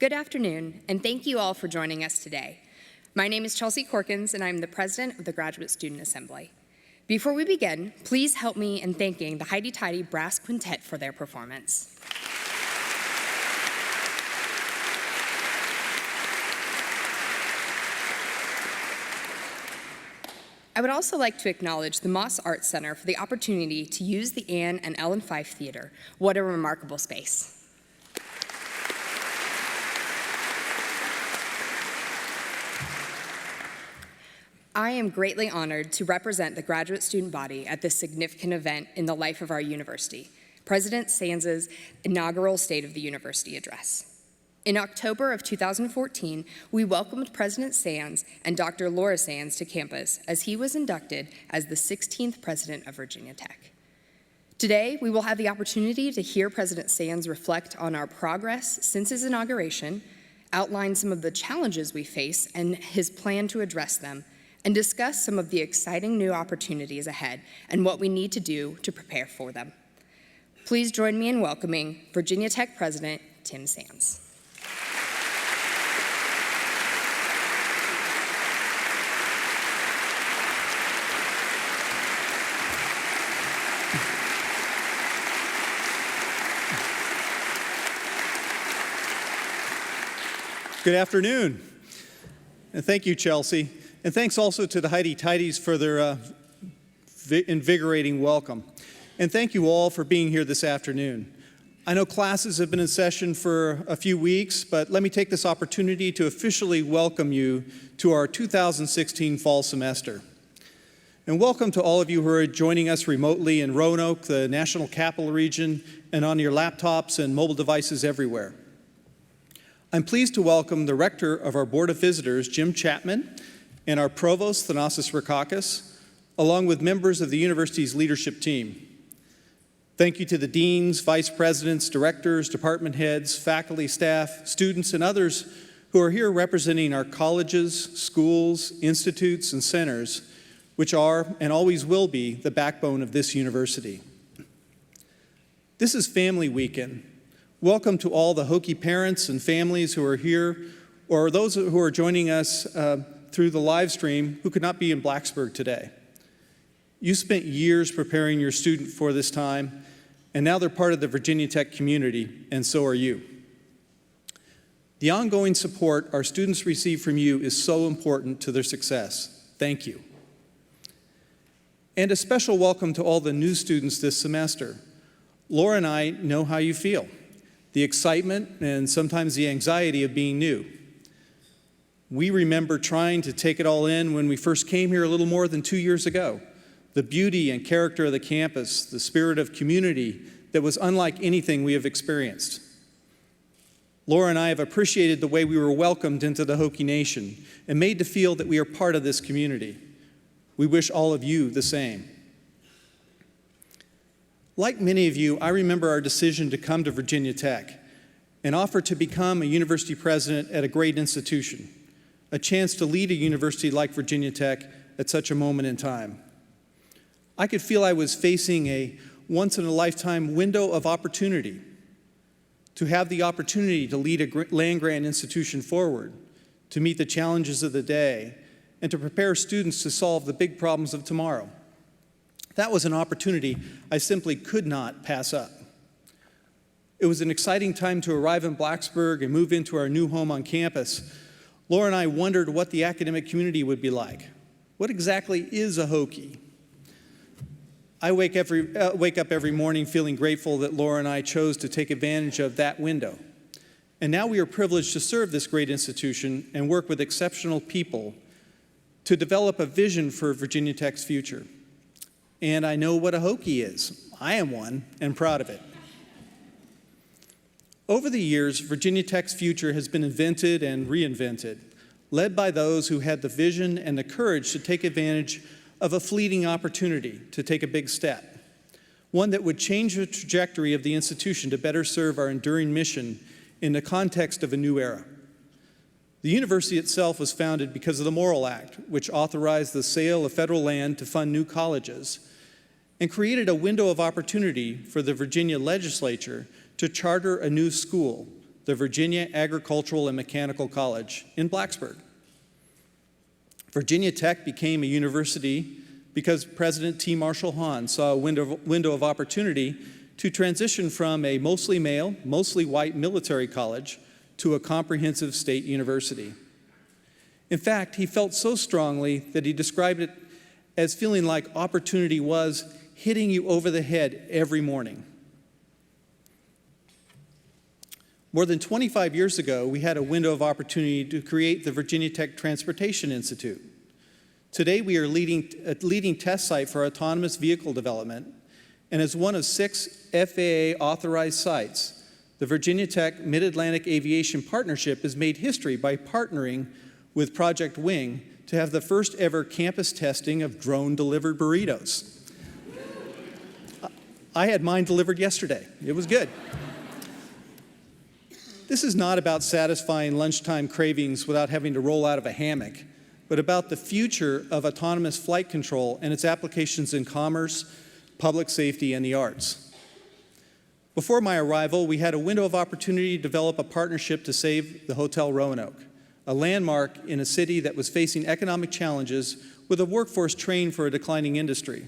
Good afternoon, and thank you all for joining us today. My name is Chelsea Corkins, and I'm the president of the Graduate Student Assembly. Before we begin, please help me in thanking the Heidi Tidy Brass Quintet for their performance. I would also like to acknowledge the Moss Arts Center for the opportunity to use the Anne and Ellen Fife Theater. What a remarkable space. I am greatly honored to represent the graduate student body at this significant event in the life of our university, President Sands' inaugural State of the University address. In October of 2014, we welcomed President Sands and Dr. Laura Sands to campus as he was inducted as the 16th president of Virginia Tech. Today, we will have the opportunity to hear President Sands reflect on our progress since his inauguration, outline some of the challenges we face and his plan to address them, and discuss some of the exciting new opportunities ahead and what we need to do to prepare for them. Please join me in welcoming Virginia Tech President Tim Sands. Good afternoon, and thank you, Chelsea. And thanks also to the Heidi Tidies for their invigorating welcome. And thank you all for being here this afternoon. I know classes have been in session for a few weeks, but let me take this opportunity to officially welcome you to our 2016 fall semester. And welcome to all of you who are joining us remotely in Roanoke, the National Capital Region, and on your laptops and mobile devices everywhere. I'm pleased to welcome the rector of our Board of Visitors, Jim Chapman, and our provost, Thanasis Rakakis, along with members of the university's leadership team. Thank you to the deans, vice presidents, directors, department heads, faculty, staff, students, and others who are here representing our colleges, schools, institutes, and centers, which are and always will be the backbone of this university. This is Family Weekend. Welcome to all the Hokie parents and families who are here, or those who are joining us through the live stream who could not be in Blacksburg today. You spent years preparing your student for this time, and now they're part of the Virginia Tech community, and so are you. The ongoing support our students receive from you is so important to their success. Thank you. And a special welcome to all the new students this semester. Laura and I know how you feel, the excitement and sometimes the anxiety of being new. We remember trying to take it all in when we first came here a little more than 2 years ago. The beauty and character of the campus, the spirit of community that was unlike anything we have experienced. Laura and I have appreciated the way we were welcomed into the Hokie Nation and made to feel that we are part of this community. We wish all of you the same. Like many of you, I remember our decision to come to Virginia Tech and offer to become a university president at a great institution, a chance to lead a university like Virginia Tech at such a moment in time. I could feel I was facing a once-in-a-lifetime window of opportunity to have the opportunity to lead a land-grant institution forward, to meet the challenges of the day, and to prepare students to solve the big problems of tomorrow. That was an opportunity I simply could not pass up. It was an exciting time to arrive in Blacksburg and move into our new home on campus. Laura and I wondered what the academic community would be like. What exactly is a Hokie? I wake up every morning feeling grateful that Laura and I chose to take advantage of that window. And now we are privileged to serve this great institution and work with exceptional people to develop a vision for Virginia Tech's future. And I know what a Hokie is. I am one and proud of it. Over the years, Virginia Tech's future has been invented and reinvented, led by those who had the vision and the courage to take advantage of a fleeting opportunity to take a big step, one that would change the trajectory of the institution to better serve our enduring mission in the context of a new era. The university itself was founded because of the Morrill Act, which authorized the sale of federal land to fund new colleges, and created a window of opportunity for the Virginia legislature to charter a new school, the Virginia Agricultural and Mechanical College in Blacksburg. Virginia Tech became a university because President T. Marshall Hahn saw a window of opportunity to transition from a mostly male, mostly white military college to a comprehensive state university. In fact, he felt so strongly that he described it as feeling like opportunity was hitting you over the head every morning. More than 25 years ago, we had a window of opportunity to create the Virginia Tech Transportation Institute. Today, we are a leading test site for autonomous vehicle development, and as one of 6 FAA-authorized sites, the Virginia Tech Mid-Atlantic Aviation Partnership has made history by partnering with Project Wing to have the first ever campus testing of drone-delivered burritos. I had mine delivered yesterday. It was good. This is not about satisfying lunchtime cravings without having to roll out of a hammock, but about the future of autonomous flight control and its applications in commerce, public safety, and the arts. Before my arrival, we had a window of opportunity to develop a partnership to save the Hotel Roanoke, a landmark in a city that was facing economic challenges with a workforce trained for a declining industry.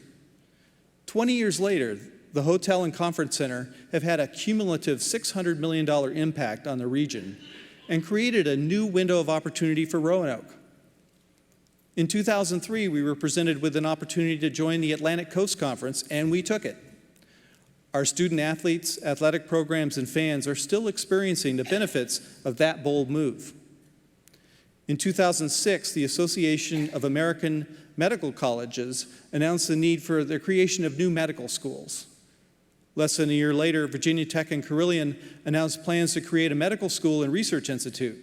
20 years later, the hotel and conference center have had a cumulative $600 million impact on the region and created a new window of opportunity for Roanoke. In 2003, we were presented with an opportunity to join the Atlantic Coast Conference, and we took it. Our student athletes, athletic programs, and fans are still experiencing the benefits of that bold move. In 2006, the Association of American Medical Colleges announced the need for the creation of new medical schools. Less than a year later, Virginia Tech and Carilion announced plans to create a medical school and research institute.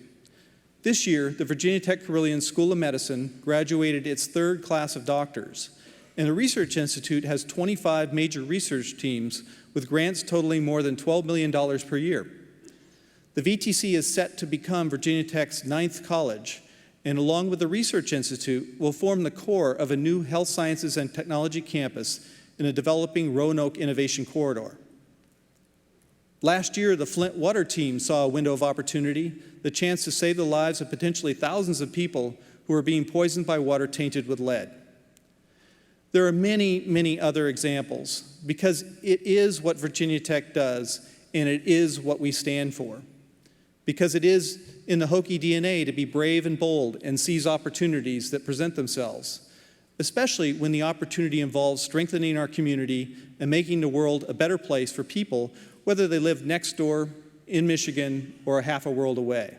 This year, the Virginia Tech Carilion School of Medicine graduated its 3rd class of doctors, and the Research Institute has 25 major research teams with grants totaling more than $12 million per year. The VTC is set to become Virginia Tech's 9th college, and along with the Research Institute, will form the core of a new health sciences and technology campus in a developing Roanoke Innovation Corridor. Last year, the Flint Water Team saw a window of opportunity, the chance to save the lives of potentially thousands of people who are being poisoned by water tainted with lead. There are many, many other examples because it is what Virginia Tech does and it is what we stand for. Because it is in the Hokie DNA to be brave and bold and seize opportunities that present themselves, especially when the opportunity involves strengthening our community and making the world a better place for people, whether they live next door, in Michigan, or a half a world away.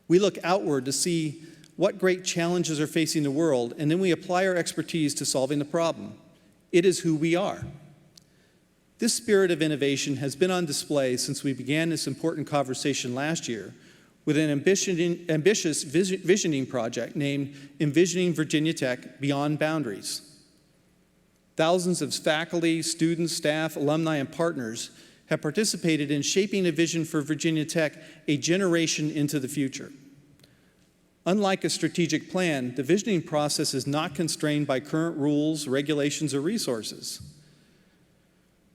We look outward to see what great challenges are facing the world, and then we apply our expertise to solving the problem. It is who we are. This spirit of innovation has been on display since we began this important conversation last year with an ambitious visioning project named Envisioning Virginia Tech Beyond Boundaries. Thousands of faculty, students, staff, alumni, and partners have participated in shaping a vision for Virginia Tech a generation into the future. Unlike a strategic plan, the visioning process is not constrained by current rules, regulations, or resources.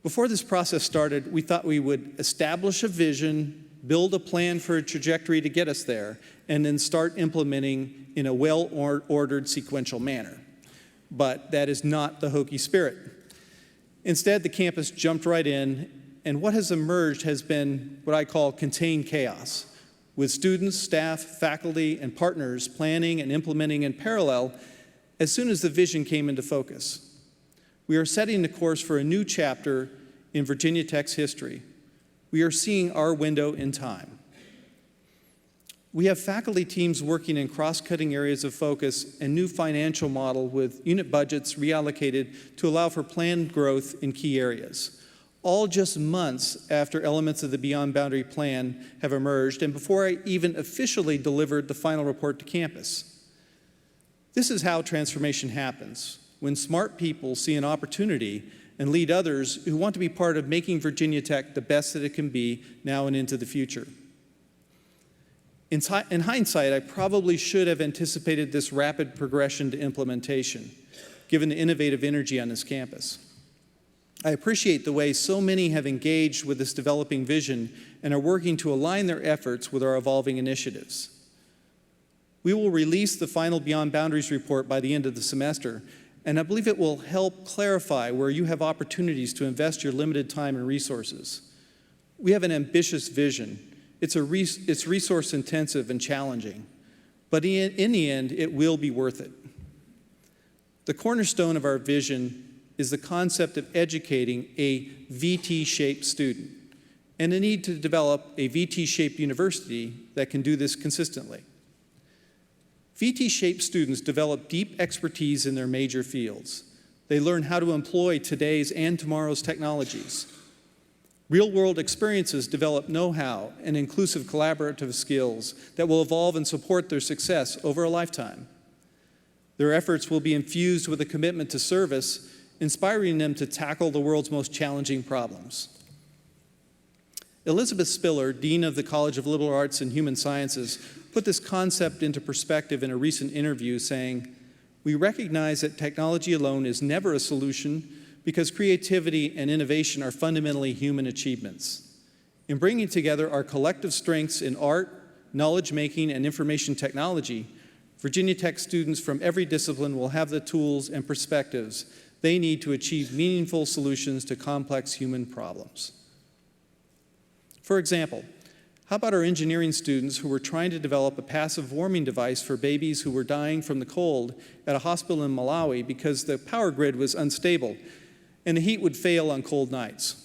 Before this process started, we thought we would establish a vision, build a plan for a trajectory to get us there, and then start implementing in a well-ordered sequential manner. But that is not the Hokie spirit. Instead, the campus jumped right in, and what has emerged has been what I call contained chaos, with students, staff, faculty, and partners planning and implementing in parallel as soon as the vision came into focus. We are setting the course for a new chapter in Virginia Tech's history. We are seeing our window in time. We have faculty teams working in cross-cutting areas of focus and new financial model with unit budgets reallocated to allow for planned growth in key areas, all just months after elements of the Beyond Boundary Plan have emerged and before I even officially delivered the final report to campus. This is how transformation happens, when smart people see an opportunity and lead others who want to be part of making Virginia Tech the best that it can be now and into the future. In hindsight, I probably should have anticipated this rapid progression to implementation, given the innovative energy on this campus. I appreciate the way so many have engaged with this developing vision and are working to align their efforts with our evolving initiatives. We will release the final Beyond Boundaries report by the end of the semester, and I believe it will help clarify where you have opportunities to invest your limited time and resources. We have an ambitious vision. It's resource intensive and challenging, but in the end, it will be worth it. The cornerstone of our vision is the concept of educating a VT-shaped student and the need to develop a VT-shaped university that can do this consistently. VT-shaped students develop deep expertise in their major fields. They learn how to employ today's and tomorrow's technologies. Real-world experiences develop know-how and inclusive collaborative skills that will evolve and support their success over a lifetime. Their efforts will be infused with a commitment to service, inspiring them to tackle the world's most challenging problems. Elizabeth Spiller, Dean of the College of Liberal Arts and Human Sciences, put this concept into perspective in a recent interview, saying, "We recognize that technology alone is never a solution because creativity and innovation are fundamentally human achievements. In bringing together our collective strengths in art, knowledge-making, and information technology, Virginia Tech students from every discipline will have the tools and perspectives they need to achieve meaningful solutions to complex human problems." For example, how about our engineering students who were trying to develop a passive warming device for babies who were dying from the cold at a hospital in Malawi because the power grid was unstable and the heat would fail on cold nights?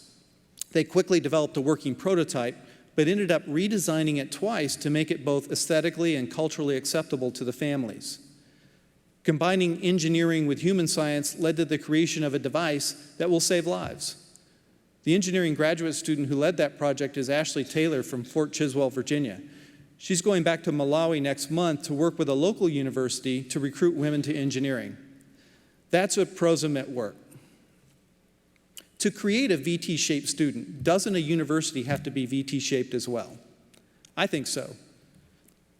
They quickly developed a working prototype, but ended up redesigning it twice to make it both aesthetically and culturally acceptable to the families. Combining engineering with human science led to the creation of a device that will save lives. The engineering graduate student who led that project is Ashley Taylor from Fort Chiswell, Virginia. She's going back to Malawi next month to work with a local university to recruit women to engineering. That's what PROSM at work. To create a VT-shaped student, doesn't a university have to be VT-shaped as well? I think so.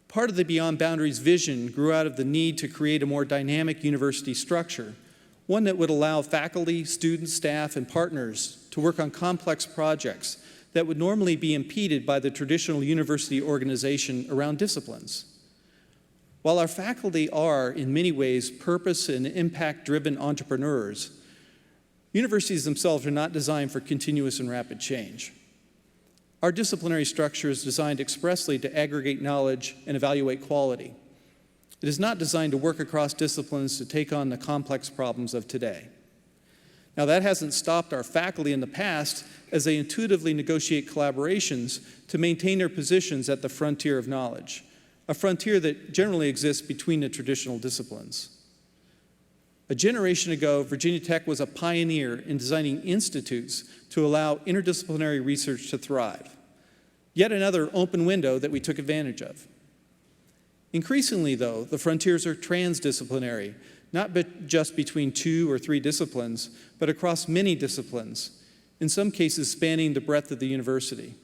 Part of the Beyond Boundaries vision grew out of the need to create a more dynamic university structure, one that would allow faculty, students, staff, and partners to work on complex projects that would normally be impeded by the traditional university organization around disciplines. While our faculty are, in many ways, purpose and impact-driven entrepreneurs, universities themselves are not designed for continuous and rapid change. Our disciplinary structure is designed expressly to aggregate knowledge and evaluate quality. It is not designed to work across disciplines to take on the complex problems of today. Now, that hasn't stopped our faculty in the past as they intuitively negotiate collaborations to maintain their positions at the frontier of knowledge, a frontier that generally exists between the traditional disciplines. A generation ago, Virginia Tech was a pioneer in designing institutes to allow interdisciplinary research to thrive. Yet another open window that we took advantage of. Increasingly, though, the frontiers are transdisciplinary, not just between 2 or 3 disciplines, but across many disciplines, in some cases spanning the breadth of the university.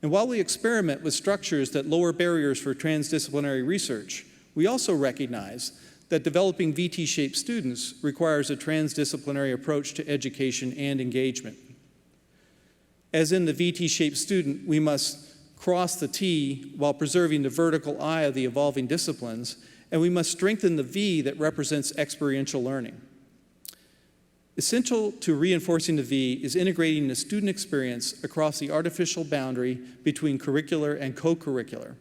And while we experiment with structures that lower barriers for transdisciplinary research, we also recognize that developing VT-shaped students requires a transdisciplinary approach to education and engagement. As in the VT-shaped student, we must cross the T while preserving the vertical I of the evolving disciplines, and we must strengthen the V that represents experiential learning. Essential to reinforcing the V is integrating the student experience across the artificial boundary between curricular and co-curricular.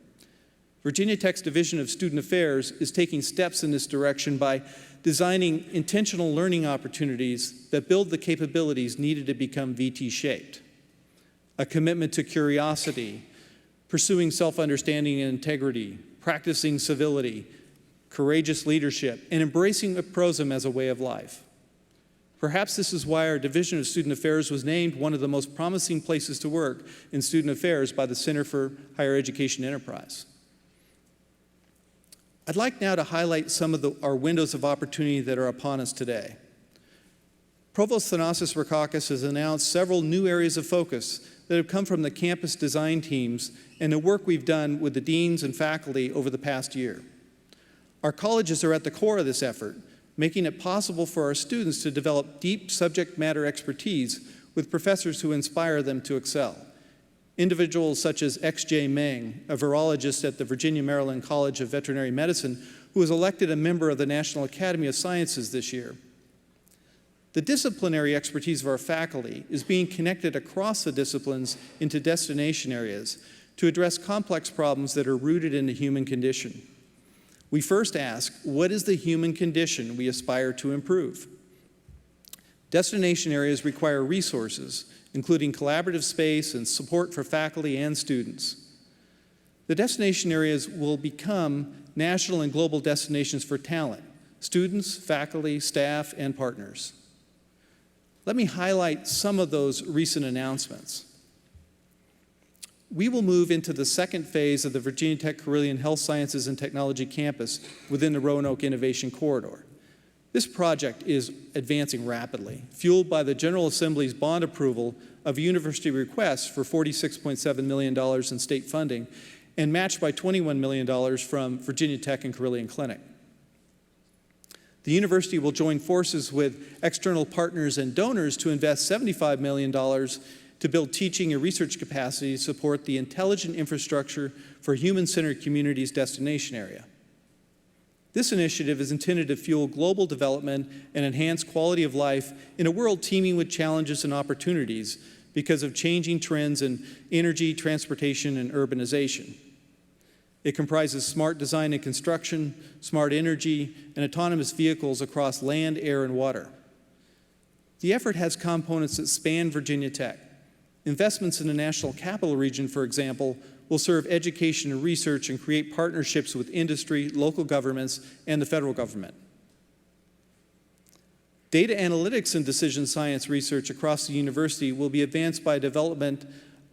Virginia Tech's Division of Student Affairs is taking steps in this direction by designing intentional learning opportunities that build the capabilities needed to become VT-shaped. A commitment to curiosity, pursuing self-understanding and integrity, practicing civility, courageous leadership, and embracing PROSM as a way of life. Perhaps this is why our Division of Student Affairs was named one of the most promising places to work in student affairs by the Center for Higher Education Enterprise. I'd like now to highlight some of our windows of opportunity that are upon us today. Provost Thanasis Rakakis has announced several new areas of focus that have come from the campus design teams and the work we've done with the deans and faculty over the past year. Our colleges are at the core of this effort, making it possible for our students to develop deep subject matter expertise with professors who inspire them to excel. Individuals such as X.J. Meng, a virologist at the Virginia-Maryland College of Veterinary Medicine, who was elected a member of the National Academy of Sciences this year. The disciplinary expertise of our faculty is being connected across the disciplines into destination areas to address complex problems that are rooted in the human condition. We first ask, what is the human condition we aspire to improve? Destination areas require resources, including collaborative space and support for faculty and students. The destination areas will become national and global destinations for talent, students, faculty, staff, and partners. Let me highlight some of those recent announcements. We will move into the second phase of the Virginia Tech Carilion Health Sciences and Technology campus within the Roanoke Innovation Corridor. This project is advancing rapidly, fueled by the General Assembly's bond approval of a university request for $46.7 million in state funding and matched by $21 million from Virginia Tech and Carilion Clinic. The university will join forces with external partners and donors to invest $75 million to build teaching and research capacity to support the intelligent infrastructure for human-centered communities destination area. This initiative is intended to fuel global development and enhance quality of life in a world teeming with challenges and opportunities because of changing trends in energy, transportation, and urbanization. It comprises smart design and construction, smart energy, and autonomous vehicles across land, air, and water. The effort has components that span Virginia Tech. Investments in the National Capital Region, for example, will serve education and research and create partnerships with industry, local governments, and the federal government. Data analytics and decision science research across the university will be advanced by development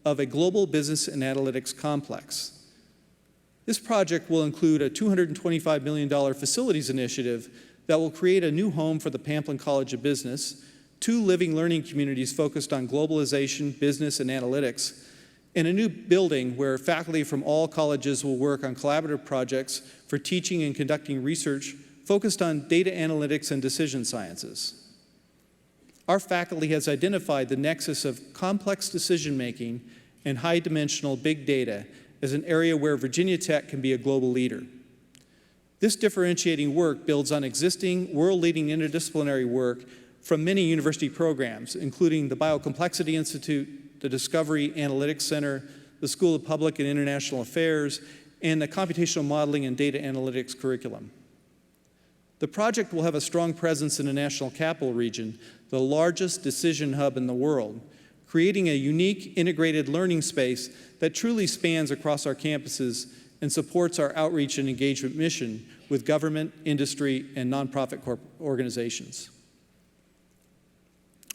of a global business and analytics complex. This project will include a $225 million facilities initiative that will create a new home for the Pamplin College of Business, 2 living learning communities focused on globalization, business, and analytics, and a new building where faculty from all colleges will work on collaborative projects for teaching and conducting research focused on data analytics and decision sciences. Our faculty has identified the nexus of complex decision-making and high-dimensional big data as an area where Virginia Tech can be a global leader. This differentiating work builds on existing world-leading interdisciplinary work from many university programs, including the Biocomplexity Institute, the Discovery Analytics Center, the School of Public and International Affairs, and the Computational Modeling and Data Analytics curriculum. The project will have a strong presence in the National Capital Region, the largest decision hub in the world, creating a unique integrated learning space that truly spans across our campuses and supports our outreach and engagement mission with government, industry, and nonprofit organizations.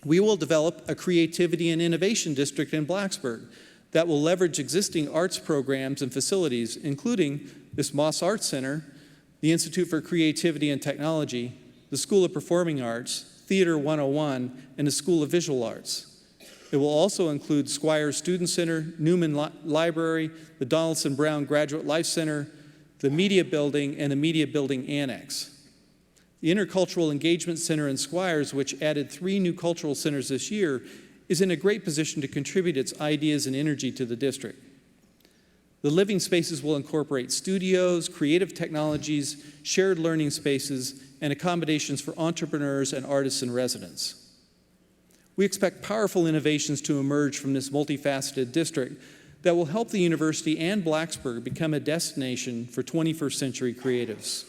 We will develop a creativity and innovation district in Blacksburg that will leverage existing arts programs and facilities, including this Moss Arts Center, the Institute for Creativity and Technology, the School of Performing Arts, Theater 101, and the School of Visual Arts. It will also include Squires Student Center, Newman Library, the Donaldson Brown Graduate Life Center, the Media Building, and the Media Building Annex. The Intercultural Engagement Center in Squires, which added 3 new cultural centers this year, is in a great position to contribute its ideas and energy to the district. The living spaces will incorporate studios, creative technologies, shared learning spaces, and accommodations for entrepreneurs and artists in residence. We expect powerful innovations to emerge from this multifaceted district that will help the university and Blacksburg become a destination for 21st century creatives.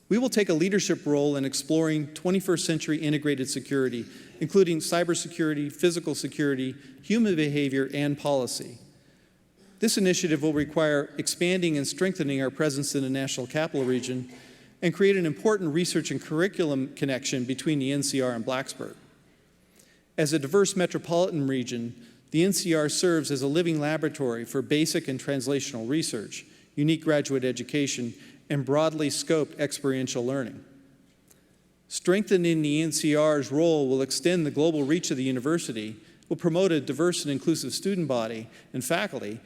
We will take a leadership role in exploring 21st century integrated security, including cybersecurity, physical security, human behavior, and policy. This initiative will require expanding and strengthening our presence in the National Capital Region and create an important research and curriculum connection between the NCR and Blacksburg. As a diverse metropolitan region, the NCR serves as a living laboratory for basic and translational research, unique graduate education, and broadly scoped experiential learning. Strengthening the NCR's role will extend the global reach of the university, will promote a diverse and inclusive student body and faculty,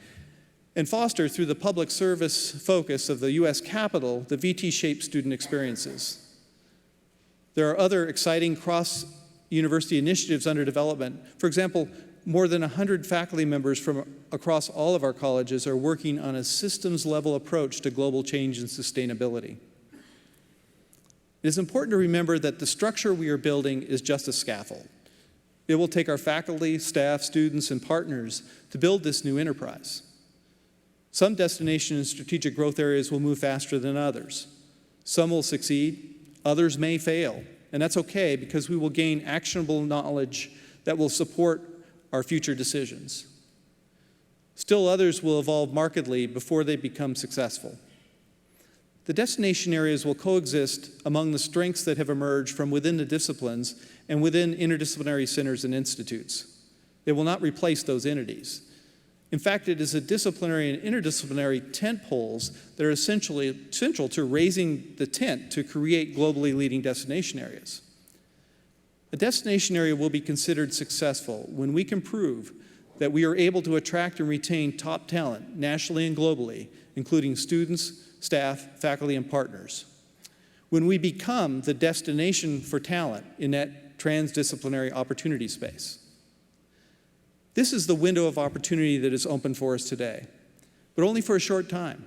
and foster, through the public service focus of the U.S. Capitol, the VT-shaped student experiences. There are other exciting cross-university initiatives under development. For example, more than 100 faculty members from across all of our colleges are working on a systems-level approach to global change and sustainability. It is important to remember that the structure we are building is just a scaffold. It will take our faculty, staff, students, and partners to build this new enterprise. Some destination and strategic growth areas will move faster than others. Some will succeed, others may fail, and that's okay because we will gain actionable knowledge that will support our future decisions. Still others will evolve markedly before they become successful. The destination areas will coexist among the strengths that have emerged from within the disciplines and within interdisciplinary centers and institutes. They will not replace those entities. In fact, it is the disciplinary and interdisciplinary tent poles that are essential to raising the tent to create globally leading destination areas. A destination area will be considered successful when we can prove that we are able to attract and retain top talent nationally and globally, including students, staff, faculty, and partners. When we become the destination for talent in that transdisciplinary opportunity space. This is the window of opportunity that is open for us today, but only for a short time.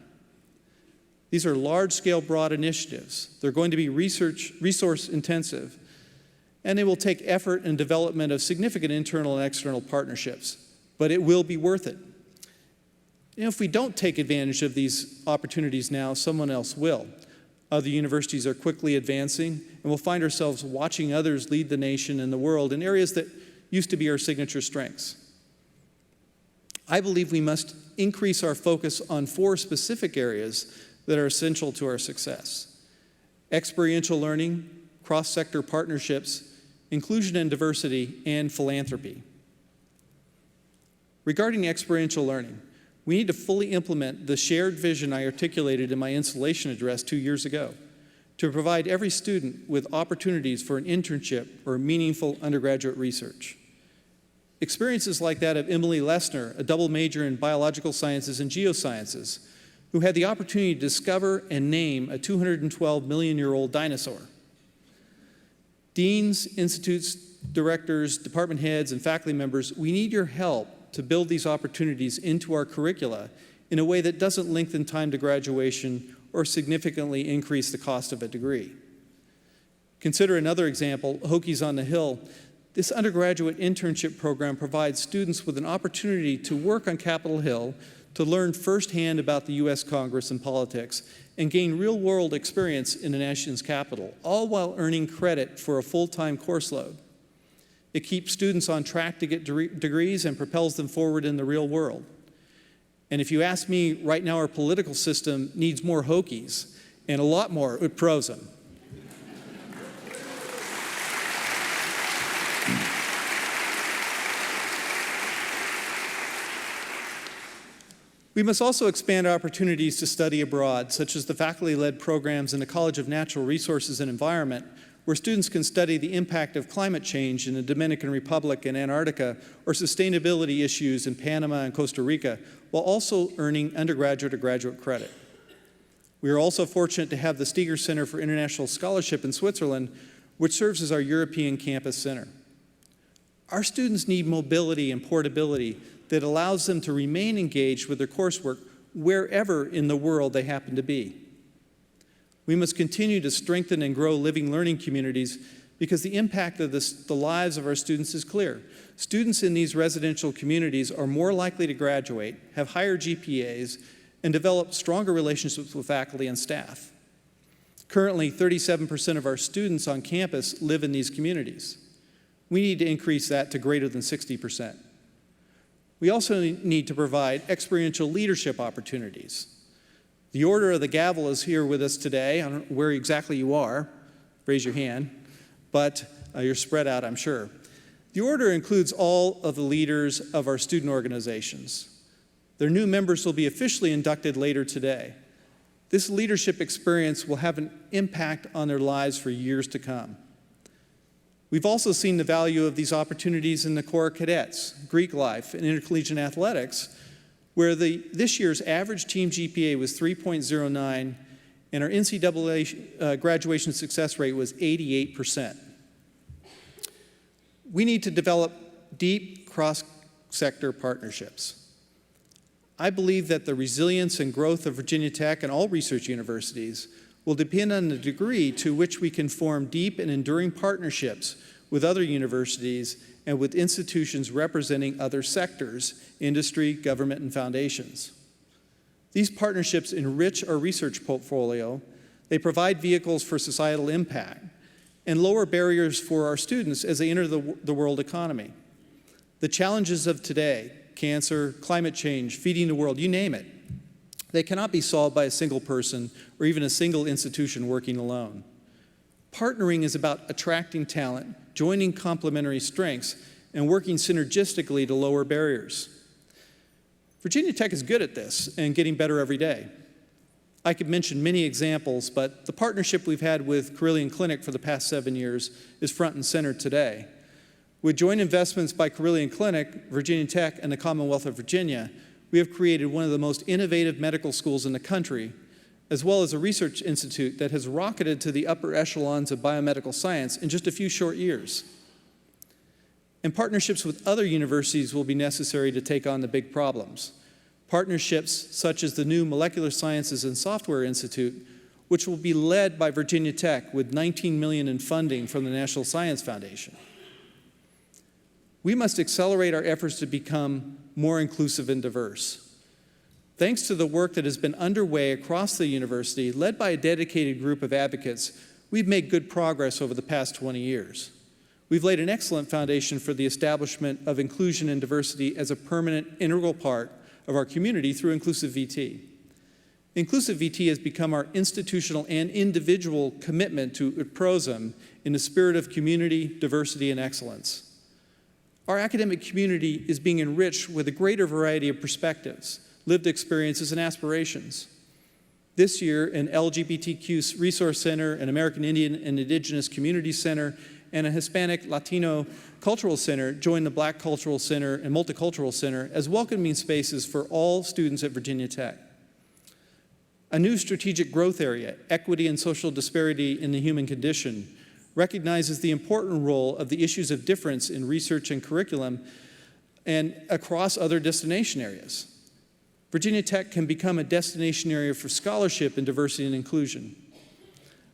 These are large-scale, broad initiatives. They're going to be resource-intensive, and they will take effort and development of significant internal and external partnerships, but it will be worth it. If we don't take advantage of these opportunities now, someone else will. Other universities are quickly advancing, and we'll find ourselves watching others lead the nation and the world in areas that used to be our signature strengths. I believe we must increase our focus on 4 specific areas that are essential to our success: experiential learning, cross-sector partnerships, inclusion and diversity, and philanthropy. Regarding experiential learning, we need to fully implement the shared vision I articulated in my installation address 2 years ago to provide every student with opportunities for an internship or meaningful undergraduate research. Experiences like that of Emily Lessner, a double major in biological sciences and geosciences, who had the opportunity to discover and name a 212-million-year-old dinosaur. Deans, institutes, directors, department heads, and faculty members, we need your help to build these opportunities into our curricula in a way that doesn't lengthen time to graduation or significantly increase the cost of a degree. Consider another example, Hokies on the Hill. This undergraduate internship program provides students with an opportunity to work on Capitol Hill, to learn firsthand about the U.S. Congress and politics, and gain real-world experience in the nation's capital, all while earning credit for a full-time course load. It keeps students on track to get degrees and propels them forward in the real world. And if you ask me, right now our political system needs more Hokies and a lot more Utprosum. We must also expand our opportunities to study abroad, such as the faculty-led programs in the College of Natural Resources and Environment, where students can study the impact of climate change in the Dominican Republic and Antarctica, or sustainability issues in Panama and Costa Rica, while also earning undergraduate or graduate credit. We are also fortunate to have the Steger Center for International Scholarship in Switzerland, which serves as our European campus center. Our students need mobility and portability that allows them to remain engaged with their coursework wherever in the world they happen to be. We must continue to strengthen and grow living learning communities because the impact of the lives of our students is clear. Students in these residential communities are more likely to graduate, have higher GPAs, and develop stronger relationships with faculty and staff. Currently, 37% of our students on campus live in these communities. We need to increase that to greater than 60%. We also need to provide experiential leadership opportunities. The Order of the Gavel is here with us today. I don't know where exactly you are. Raise your hand. But you're spread out, I'm sure. The Order includes all of the leaders of our student organizations. Their new members will be officially inducted later today. This leadership experience will have an impact on their lives for years to come. We've also seen the value of these opportunities in the Corps of Cadets, Greek life, and intercollegiate athletics, where this year's average team GPA was 3.09, and our NCAA graduation success rate was 88%. We need to develop deep cross-sector partnerships. I believe that the resilience and growth of Virginia Tech and all research universities will depend on the degree to which we can form deep and enduring partnerships with other universities and with institutions representing other sectors, industry, government, and foundations. These partnerships enrich our research portfolio, they provide vehicles for societal impact, and lower barriers for our students as they enter the world economy. The challenges of today, cancer, climate change, feeding the world, you name it, they cannot be solved by a single person or even a single institution working alone. Partnering is about attracting talent, joining complementary strengths, and working synergistically to lower barriers. Virginia Tech is good at this and getting better every day. I could mention many examples, but the partnership we've had with Carilion Clinic for the past 7 years is front and center today. With joint investments by Carilion Clinic, Virginia Tech, and the Commonwealth of Virginia, we have created one of the most innovative medical schools in the country, as well as a research institute that has rocketed to the upper echelons of biomedical science in just a few short years. And partnerships with other universities will be necessary to take on the big problems. Partnerships such as the new Molecular Sciences and Software Institute, which will be led by Virginia Tech with $19 million in funding from the National Science Foundation. We must accelerate our efforts to become more inclusive and diverse. Thanks to the work that has been underway across the university, led by a dedicated group of advocates, we've made good progress over the past 20 years. We've laid an excellent foundation for the establishment of inclusion and diversity as a permanent, integral part of our community through Inclusive VT. Inclusive VT has become our institutional and individual commitment to UTPROSM in the spirit of community, diversity, and excellence. Our academic community is being enriched with a greater variety of perspectives, lived experiences, and aspirations. This year, an LGBTQ Resource Center, an American Indian and Indigenous Community Center, and a Hispanic Latino Cultural Center joined the Black Cultural Center and Multicultural Center as welcoming spaces for all students at Virginia Tech. A new strategic growth area, equity and social disparity in the human condition, recognizes the important role of the issues of difference in research and curriculum and across other destination areas. Virginia Tech can become a destination area for scholarship in diversity and inclusion.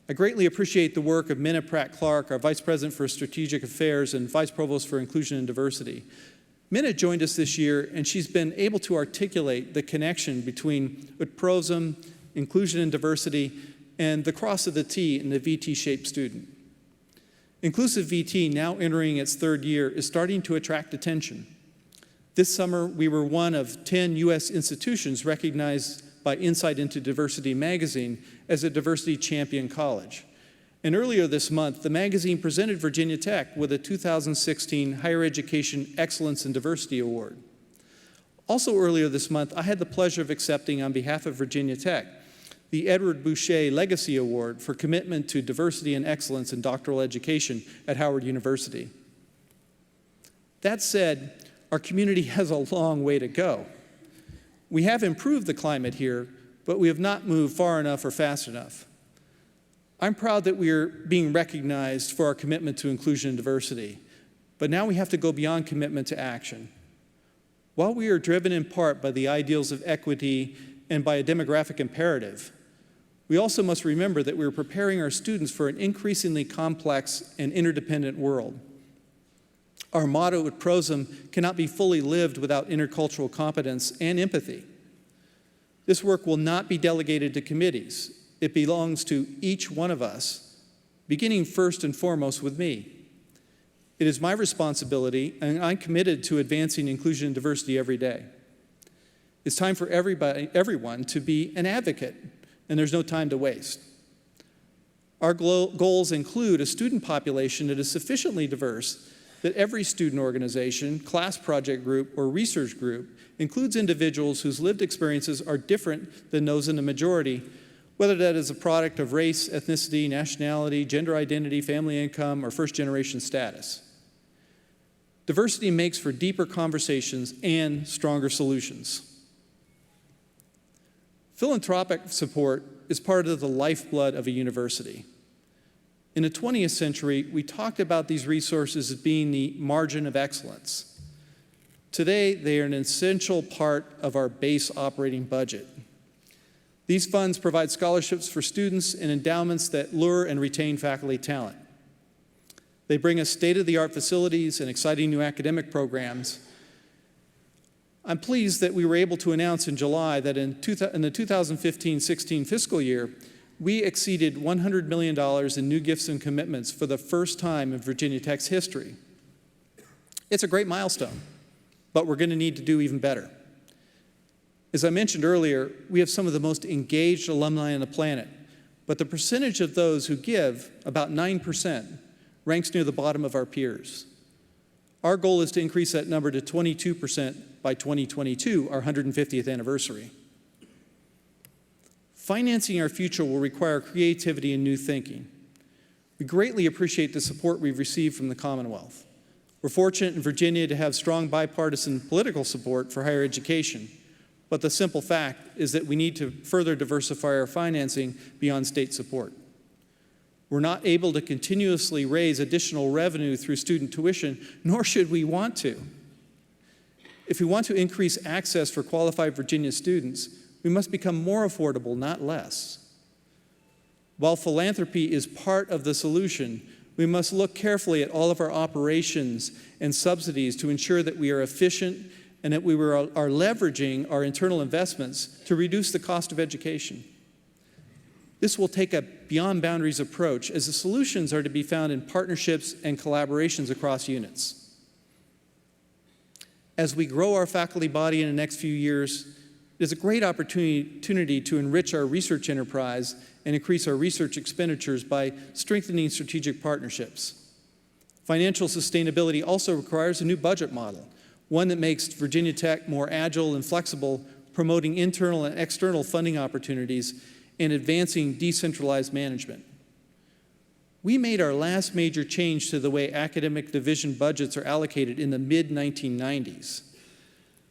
I greatly appreciate the work of Minna Pratt-Clark, our Vice President for Strategic Affairs and Vice Provost for Inclusion and Diversity. Minna joined us this year, and she's been able to articulate the connection between UTPROSM, inclusion and diversity, and the cross of the T in the VT-shaped student. Inclusive VT, now entering its 3rd year, is starting to attract attention. This summer, we were one of 10 U.S. institutions recognized by Insight into Diversity magazine as a diversity champion college. And earlier this month, the magazine presented Virginia Tech with a 2016 Higher Education Excellence in Diversity Award. Also earlier this month, I had the pleasure of accepting on behalf of Virginia Tech the Edward Boucher Legacy Award for commitment to diversity and excellence in doctoral education at Howard University. That said, our community has a long way to go. We have improved the climate here, but we have not moved far enough or fast enough. I'm proud that we are being recognized for our commitment to inclusion and diversity, but now we have to go beyond commitment to action. While we are driven in part by the ideals of equity and by a demographic imperative, we also must remember that we are preparing our students for an increasingly complex and interdependent world. Our motto at UTPROSM cannot be fully lived without intercultural competence and empathy. This work will not be delegated to committees. It belongs to each one of us, beginning first and foremost with me. It is my responsibility, and I'm committed to advancing inclusion and diversity every day. It's time for everyone to be an advocate, and there's no time to waste. Our goals include a student population that is sufficiently diverse that every student organization, class project group, or research group includes individuals whose lived experiences are different than those in the majority, whether that is a product of race, ethnicity, nationality, gender identity, family income, or first-generation status. Diversity makes for deeper conversations and stronger solutions. Philanthropic support is part of the lifeblood of a university. In the 20th century, we talked about these resources as being the margin of excellence. Today, they are an essential part of our base operating budget. These funds provide scholarships for students and endowments that lure and retain faculty talent. They bring us state-of-the-art facilities and exciting new academic programs. I'm pleased that we were able to announce in July that in the 2015-16 fiscal year, we exceeded $100 million in new gifts and commitments for the first time in Virginia Tech's history. It's a great milestone, but we're going to need to do even better. As I mentioned earlier, we have some of the most engaged alumni on the planet, but the percentage of those who give, about 9%, ranks near the bottom of our peers. Our goal is to increase that number to 22% by 2022, our 150th anniversary. Financing our future will require creativity and new thinking. We greatly appreciate the support we've received from the Commonwealth. We're fortunate in Virginia to have strong bipartisan political support for higher education, but the simple fact is that we need to further diversify our financing beyond state support. We're not able to continuously raise additional revenue through student tuition, nor should we want to. If we want to increase access for qualified Virginia students, we must become more affordable, not less. While philanthropy is part of the solution, we must look carefully at all of our operations and subsidies to ensure that we are efficient and that we are leveraging our internal investments to reduce the cost of education. This will take a beyond boundaries approach, as the solutions are to be found in partnerships and collaborations across units. As we grow our faculty body in the next few years, it is a great opportunity to enrich our research enterprise and increase our research expenditures by strengthening strategic partnerships. Financial sustainability also requires a new budget model, one that makes Virginia Tech more agile and flexible, promoting internal and external funding opportunities and advancing decentralized management. We made our last major change to the way academic division budgets are allocated in the mid-1990s.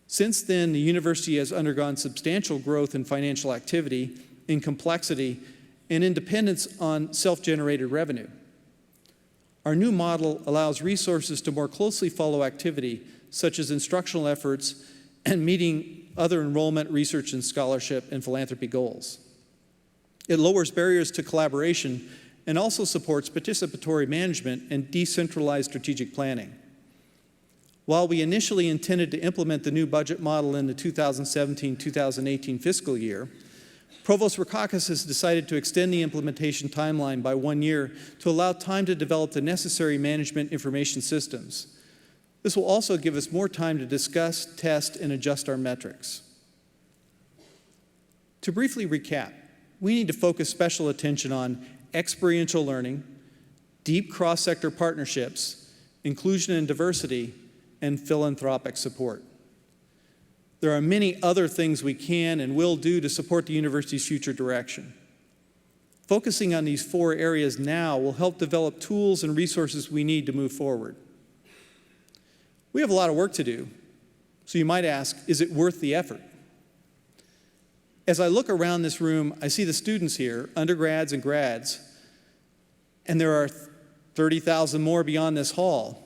Since then, the university has undergone substantial growth in financial activity, in complexity, and in dependence on self-generated revenue. Our new model allows resources to more closely follow activity, such as instructional efforts and meeting other enrollment, research, and scholarship and philanthropy goals. It lowers barriers to collaboration and also supports participatory management and decentralized strategic planning. While we initially intended to implement the new budget model in the 2017-2018 fiscal year, Provost Rakakis has decided to extend the implementation timeline by 1 year to allow time to develop the necessary management information systems. This will also give us more time to discuss, test, and adjust our metrics. To briefly recap, we need to focus special attention on experiential learning, deep cross-sector partnerships, inclusion and diversity, and philanthropic support. There are many other things we can and will do to support the university's future direction. Focusing on these 4 areas now will help develop tools and resources we need to move forward. We have a lot of work to do, so you might ask, is it worth the effort? As I look around this room, I see the students here, undergrads and grads, and there are 30,000 more beyond this hall.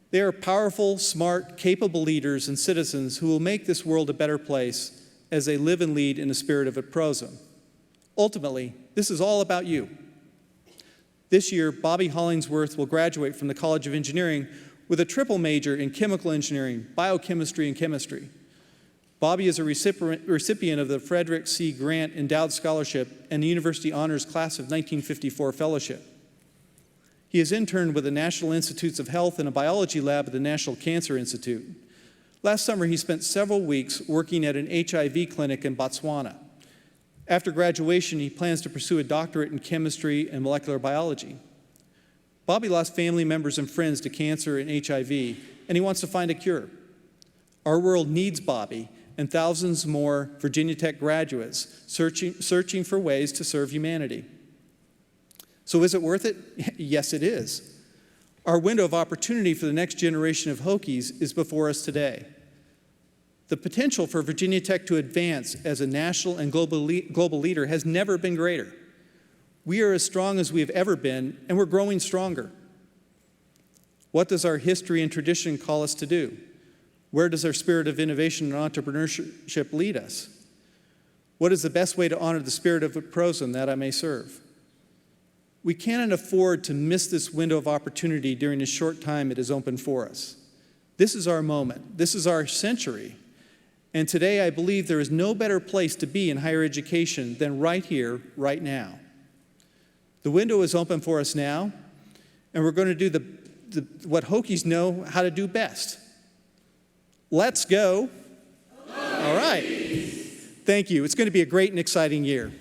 They are powerful, smart, capable leaders and citizens who will make this world a better place as they live and lead in the spirit of prosum. Ultimately, this is all about you. This year, Bobby Hollingsworth will graduate from the College of Engineering with a triple major in chemical engineering, biochemistry, and chemistry. Bobby is a recipient of the Frederick C. Grant Endowed Scholarship and the University Honors Class of 1954 Fellowship. He has interned with the National Institutes of Health in a biology lab at the National Cancer Institute. Last summer, he spent several weeks working at an HIV clinic in Botswana. After graduation, he plans to pursue a doctorate in chemistry and molecular biology. Bobby lost family members and friends to cancer and HIV, and he wants to find a cure. Our world needs Bobby and thousands more Virginia Tech graduates searching for ways to serve humanity. So is it worth it? Yes, it is. Our window of opportunity for the next generation of Hokies is before us today. The potential for Virginia Tech to advance as a national and global leader has never been greater. We are as strong as we have ever been, and we're growing stronger. What does our history and tradition call us to do? Where does our spirit of innovation and entrepreneurship lead us? What is the best way to honor the spirit of prosim that I may serve? We cannot afford to miss this window of opportunity during the short time it is open for us. This is our moment. This is our century. And today I believe there is no better place to be in higher education than right here, right now. The window is open for us now, and we're going to do what Hokies know how to do best. Let's go. All right. Thank you. It's going to be a great and exciting year.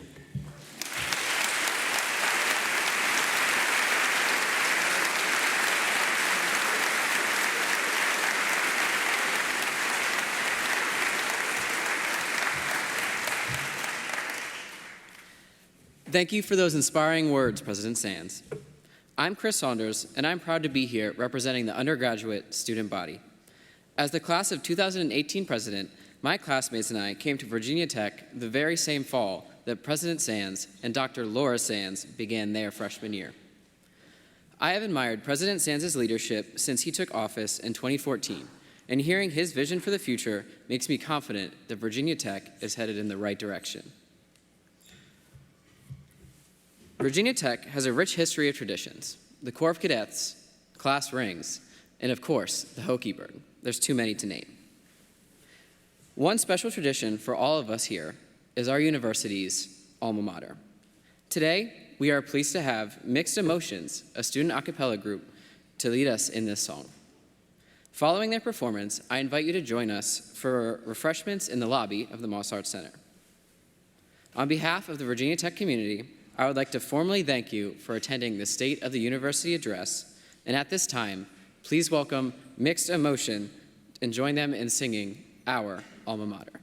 Thank you for those inspiring words, President Sands. I'm Chris Saunders, and I'm proud to be here representing the undergraduate student body. As the class of 2018 president, my classmates and I came to Virginia Tech the very same fall that President Sands and Dr. Laura Sands began their freshman year. I have admired President Sands' leadership since he took office in 2014, and hearing his vision for the future makes me confident that Virginia Tech is headed in the right direction. Virginia Tech has a rich history of traditions: the Corps of Cadets, class rings, and of course, the Hokie bird. There's too many to name. One special tradition for all of us here is our university's alma mater. Today, we are pleased to have Mixed Emotions, a student a cappella group, to lead us in this song. Following their performance, I invite you to join us for refreshments in the lobby of the Moss Arts Center. On behalf of the Virginia Tech community, I would like to formally thank you for attending the State of the University address, and at this time, please welcome Mixed Emotion and join them in singing our alma mater.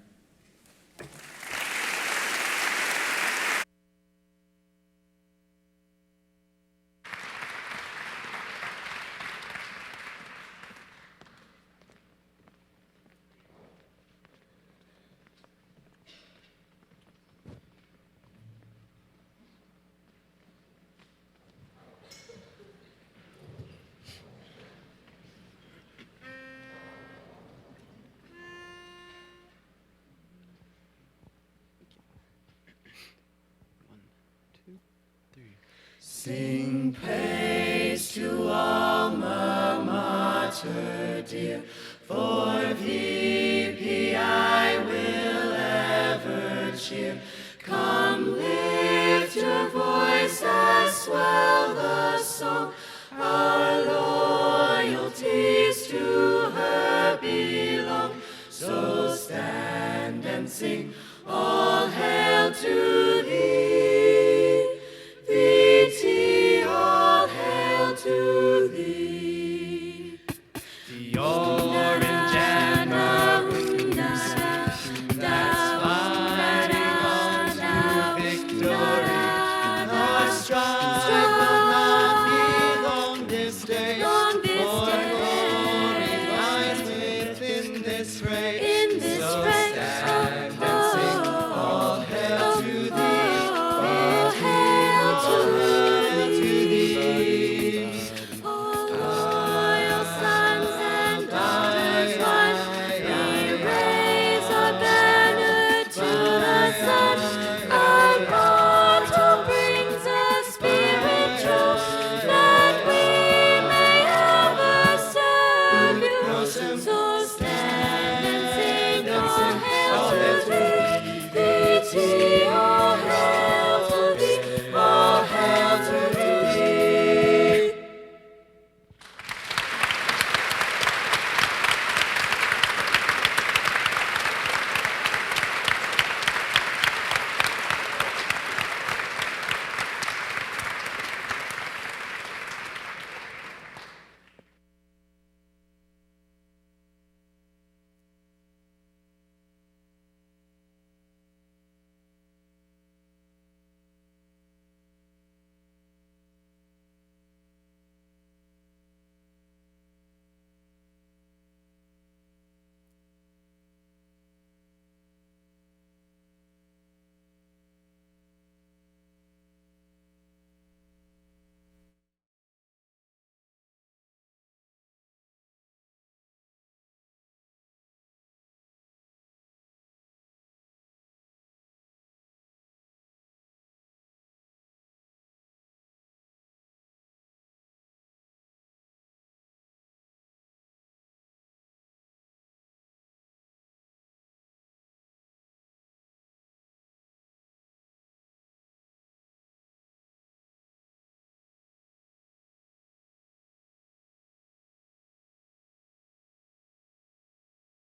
Sing praise to alma mater dear, for VPI will ever cheer. Come lift your voices, swell the song, our loyalties to her belong. So stand and sing, all hail to